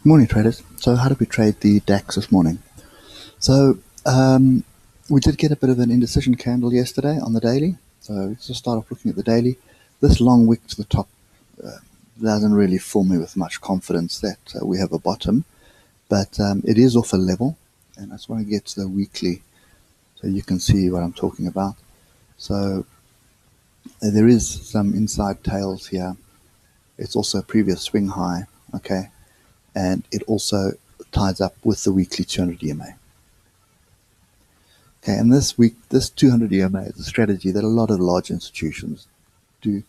Morning traders. So how did we trade the DAX this morning? So we did get a bit of an indecision candle yesterday on the daily. So let's just start off looking at the daily. This long wick to the top doesn't really fill me with much confidence that we have a bottom, but it is off a level, and I just want to get to the weekly so you can see what I'm talking about. So there is some inside tails here. It's also a previous swing high, okay, and it also ties up with the weekly 200 EMA. Okay, and this week, this 200 EMA is a strategy that a lot of large institutions do.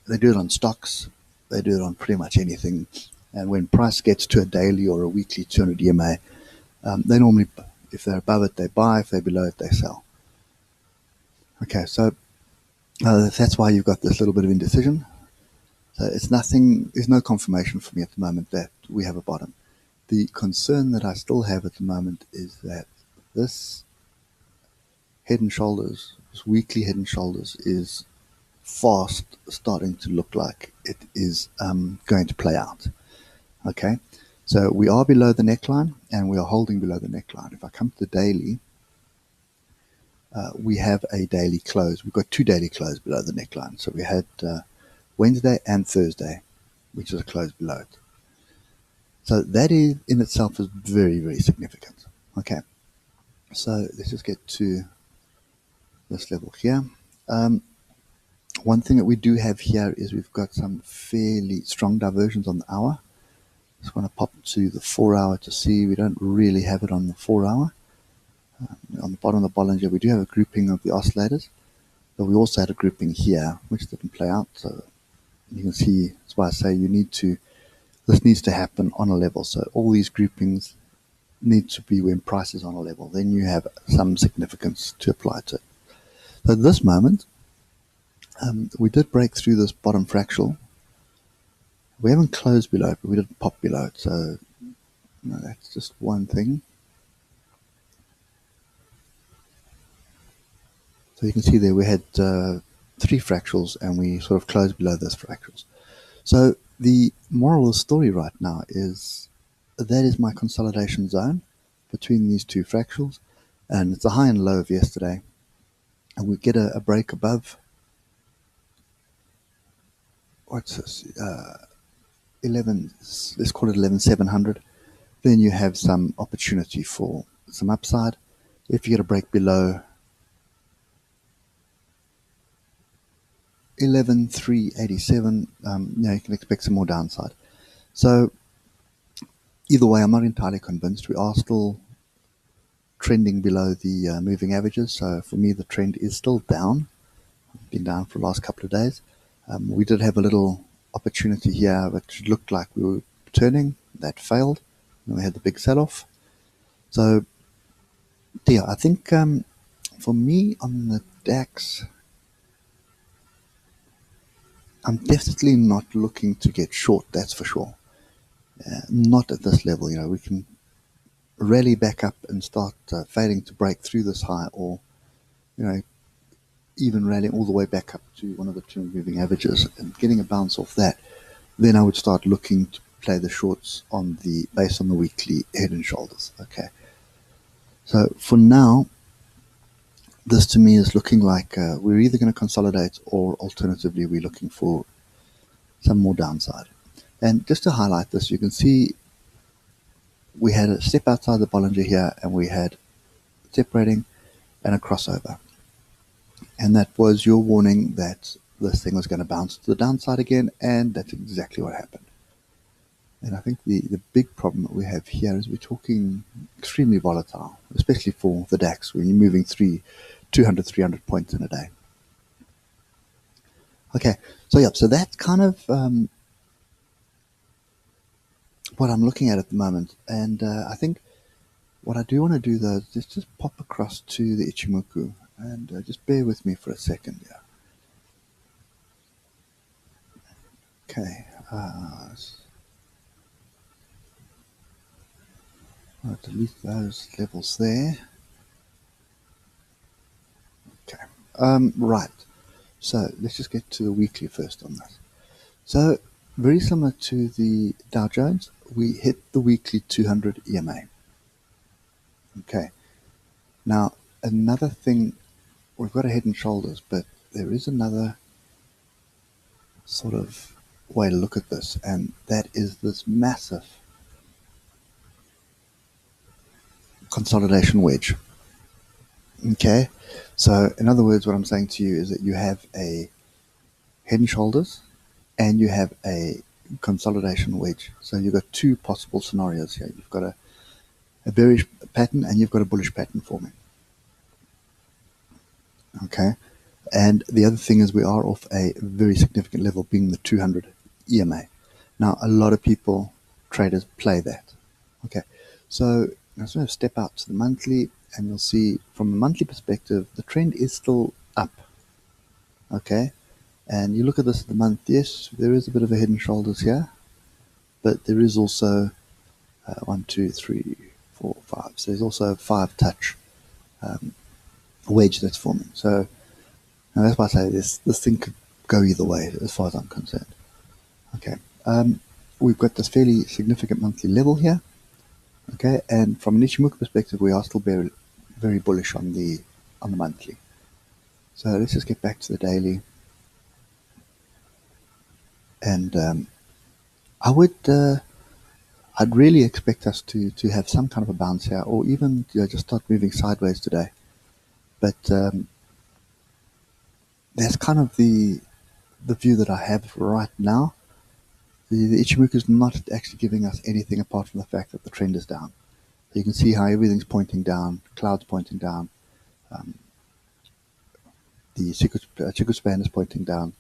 They do it on stocks, they do it on pretty much anything. And when price gets to a daily or a weekly 200 EMA, they normally, if they're above it, they buy. If they're below it, they sell. Okay, so that's why you've got this little bit of indecision. So it's nothing, there's no confirmation for me at the moment that we have a bottom. The concern that I still have at the moment is that this head and shoulders, this weekly head and shoulders, is fast starting to look like it is going to play out. Okay, so we are below the neckline and we are holding below the neckline. If I come to the daily, we have a daily close. We've got two daily closes below the neckline. So we had Wednesday and Thursday, which is a close below it. So that is in itself is very, very significant. Okay, so let's just get to this level here. One thing that we do have here is we've got some fairly strong diversions on the hour. Just want to pop to the 4 hour to see. We don't really have it on the 4 hour. On the bottom of the Bollinger, we do have a grouping of the oscillators, but we also had a grouping here, which didn't play out. So you can see, that's why I say this needs to happen on a level. So all these groupings need to be when price is on a level. Then you have some significance to apply to it. So at this moment, we did break through this bottom fractal. We haven't closed below it, but we did pop below it. So that's just one thing. So you can see there we had 3 fractals and we sort of closed below those fractals. So the moral of the story right now is that is my consolidation zone between these 2 fractals, and it's a high and low of yesterday. And we get a break above, what's this, 11, let's call it 11,700. Then you have some opportunity for some upside. If you get a break below 11,387, you can expect some more downside. So either way, I'm not entirely convinced. We are still trending below the moving averages. So for me, the trend is still down. Been down for the last couple of days. We did have a little opportunity here, which looked like we were turning. That failed. And we had the big sell-off. So yeah, I think for me on the DAX, I'm definitely not looking to get short, that's for sure. Not at this level. We can rally back up and start failing to break through this high, or even rallying all the way back up to one of the 2 moving averages and getting a bounce off that. Then I would start looking to play the shorts based on the weekly head and shoulders. Okay. So for now, this to me is looking like we're either going to consolidate, or alternatively we're looking for some more downside. And just to highlight this, you can see we had a step outside the Bollinger here, and we had separating and a crossover. And that was your warning that this thing was going to bounce to the downside again, and that's exactly what happened. And I think the big problem that we have here is we're talking extremely volatile, especially for the DAX when you're moving 200, 300 points in a day. Okay, so that's kind of what I'm looking at the moment. And I think what I do want to do though is just pop across to the Ichimoku, and just bear with me for a second here. Okay, I'll delete those levels there. Okay, right. So let's just get to the weekly first on this. So very similar to the Dow Jones, we hit the weekly 200 EMA. Okay. Now, another thing, we've got a head and shoulders, but there is another sort of way to look at this, and that is this massive consolidation wedge. Okay. So, in other words, what I'm saying to you is that you have a head and shoulders and you have a consolidation wedge. So you've got two possible scenarios here. You've got a bearish pattern and you've got a bullish pattern forming. Okay. And the other thing is we are off a very significant level, being the 200 EMA. Now, a lot of people, traders, play that. Okay. So I'm just going to step out to the monthly, and you'll see from a monthly perspective, the trend is still up. Okay. And you look at this at the month, yes, there is a bit of a head and shoulders here, but there is also 1, 2, 3, 4, 5. So there's also a 5 touch wedge that's forming. So that's why I say this thing could go either way as far as I'm concerned. Okay, we've got this fairly significant monthly level here. Okay, and from an ichimoku perspective, we are still very, very bullish on the monthly. So let's just get back to the daily. And I'd really expect us to have some kind of a bounce here, or even just start moving sideways today. But that's kind of the view that I have right now. The Ichimoku is not actually giving us anything apart from the fact that the trend is down. So you can see how everything's pointing down, clouds pointing down, the Chikou span is pointing down,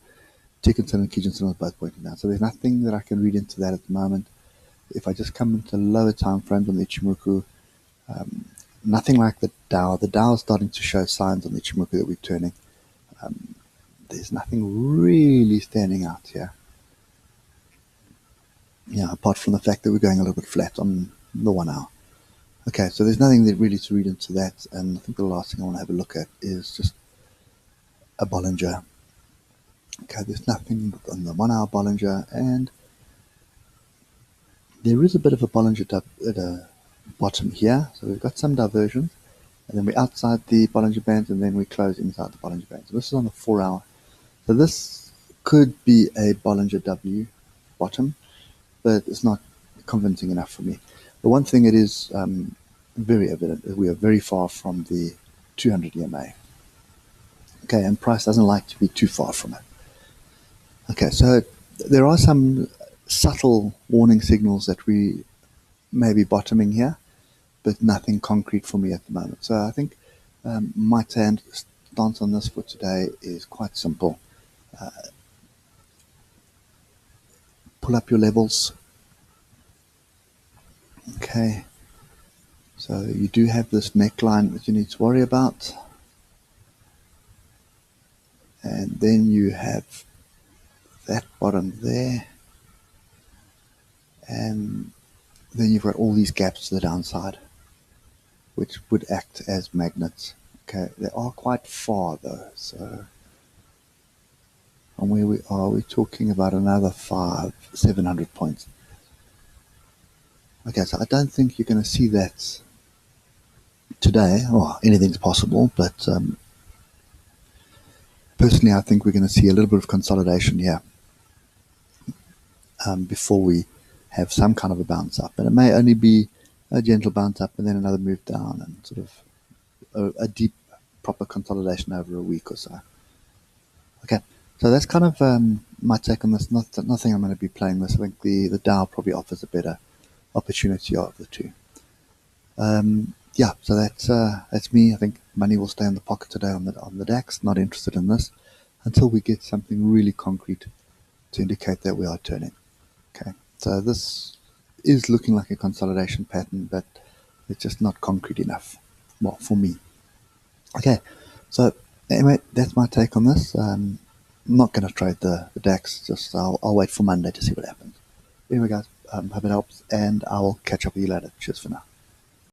Chicken and Kijun are both pointing down. So there's nothing that I can read into that at the moment. If I just come into lower time frames on the Ichimoku, nothing like the Dow. The Dow is starting to show signs on the Ichimoku that we're turning. There's nothing really standing out here. Yeah, apart from the fact that we're going a little bit flat on the 1 hour. Okay, so there's nothing that really to read into that, and I think the last thing I want to have a look at is just a Bollinger. Okay, there's nothing on the 1 hour Bollinger, and there is a bit of a Bollinger at the bottom here, so we've got some diversion, and then we're outside the Bollinger Band, and then we close inside the Bollinger Band. So this is on the 4 hour. So this could be a Bollinger W bottom, but it's not convincing enough for me. The one thing it is very evident is we are very far from the 200 EMA. Okay, and price doesn't like to be too far from it. Okay, so there are some subtle warning signals that we may be bottoming here, but nothing concrete for me at the moment. So I think my stance on this for today is quite simple. Pull up your levels. Okay, so you do have this neckline that you need to worry about, and then you have that bottom there, and then you've got all these gaps to the downside, which would act as magnets. Okay, they are quite far though, so from where we are, we're talking about another 700 points. Okay, so I don't think you're going to see that today. Well, anything's possible, but personally, I think we're going to see a little bit of consolidation here before we have some kind of a bounce up. And it may only be a gentle bounce up and then another move down, and sort of a deep, proper consolidation over a week or so. Okay, so that's kind of my take on this. Nothing I'm going to be playing this. I think the Dow probably offers a better opportunity of the two. Yeah, so that's me. I think money will stay in the pocket today on the DAX. Not interested in this until we get something really concrete to indicate that we are turning. Okay, so this is looking like a consolidation pattern, but it's just not concrete enough. Well, for me. Okay, so anyway, that's my take on this. I'm not going to trade the DAX. Just I'll wait for Monday to see what happens. Anyway, guys, hope it helps, and I will catch up with you later. Cheers for now.